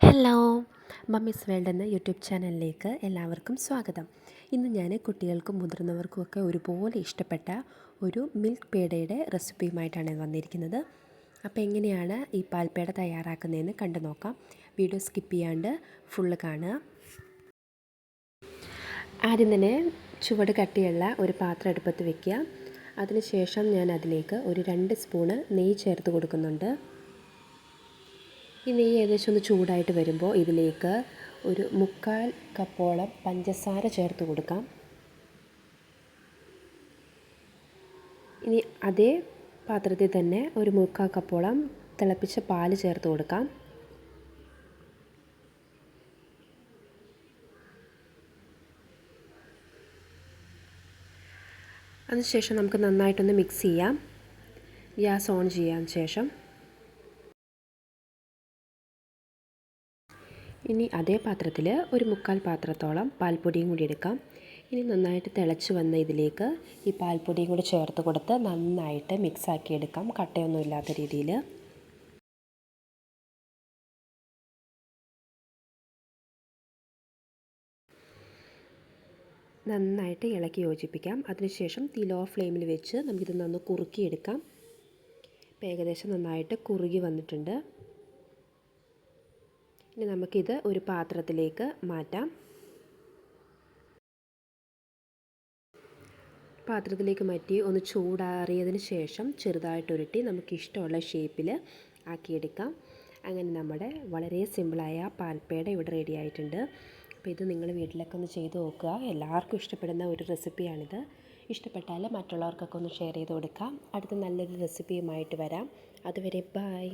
Hello, mummies world എന്ന YouTube ചാനലിലേക്ക് എല്ലാവർക്കും സ്വാഗതം. ഇന്ന് ഞാൻ കുട്ടികൾക്കും മുതിർന്നവർക്കുമൊക്കെ ഒരുപോലെ ഇഷ്ടപ്പെട്ട ഒരു മിൽക്ക് പേടയുടെ റെസിപ്പിയുമായിട്ടാണ് വന്നിരിക്കുന്നത്. അപ്പോൾ എങ്ങനെയാണ് ഈ പാൽപ്പേട തയ്യാറാക്കുന്നതെന്ന് കണ്ടു നോക്കാം. വീഡിയോ സ്കിപ്പ് ചെയ്യാണ്ട് ഫുള്ള് കാണുക. ആദ്യം തന്നെ ചുവട് കട്ടിയുള്ള ഒരു പാത്രം അടുപ്പത്ത് വയ്ക്കുക. അതിനുശേഷം ഞാൻ അതിലേക്ക് ഒരു 2 സ്പൂണ് നെയ്യ് ചേർത്ത് കൊടുക്കുന്നുണ്ട്. ഈ നെയ്യ് ഏകദേശം ഒന്ന് ചൂടായിട്ട് വരുമ്പോൾ ഇതിലേക്ക് ഒരു 1/4 കപ്പോളം പഞ്ചസാര ചേർത്ത് കൊടുക്കാം. ഇനി അതേ പാത്രത്തിൽ തന്നെ ഒരു 1/4 കപ്പോളം തിളപ്പിച്ച പാല് ചേർത്ത് കൊടുക്കാം. അതിനുശേഷം നമുക്ക് നന്നായിട്ടൊന്ന് മിക്സ് ചെയ്യാം. ഗ്യാസ് ഓൺ ചെയ്യാൻ ശേഷം ഇനി അതേ പാത്രത്തിൽ ഒരു 1/4 പാത്രത്തോളം പാൽപ്പൊടിയും കൂടി എടുക്കാം. ഇനി നന്നായിട്ട് തിളച്ച് വന്ന ഇതിലേക്ക് ഈ പാൽപ്പൊടിയും കൂടി ചേർത്ത് കൊടുത്ത് നന്നായിട്ട് മിക്സാക്കി എടുക്കാം, കട്ടയൊന്നും ഇല്ലാത്ത രീതിയിൽ. നന്നായിട്ട് ഇളക്കി യോജിപ്പിക്കാം. അതിനുശേഷം തീ ലോ ഫ്ലെയിമിൽ വെച്ച് നമുക്കിത് നന്ന് കുറുക്കിയെടുക്കാം. ഇപ്പോൾ ഏകദേശം നന്നായിട്ട് കുറുകി വന്നിട്ടുണ്ട്. ഇനി നമുക്കിത് ഒരു പാത്രത്തിലേക്ക് മാറ്റാം. പാത്രത്തിലേക്ക് മാറ്റി ഒന്ന് ചൂടാറിയതിന് ശേഷം ചെറുതായിട്ട് നമുക്കിഷ്ടമുള്ള ഷേപ്പിൽ ആക്കിയെടുക്കാം. അങ്ങനെ നമ്മുടെ വളരെ സിമ്പിളായ പാൽപ്പേട ഇവിടെ റെഡി ആയിട്ടുണ്ട്. അപ്പോൾ ഇത് നിങ്ങൾ വീട്ടിലൊക്കെ ഒന്ന് ചെയ്ത് നോക്കുക. എല്ലാവർക്കും ഇഷ്ടപ്പെടുന്ന ഒരു റെസിപ്പിയാണിത്. ഇഷ്ടപ്പെട്ടാൽ മറ്റുള്ളവർക്കൊക്കെ ഒന്ന് ഷെയർ ചെയ്ത് കൊടുക്കാം. അടുത്ത നല്ലൊരു റെസിപ്പിയുമായിട്ട് വരാം. അതുവരെ ബൈ.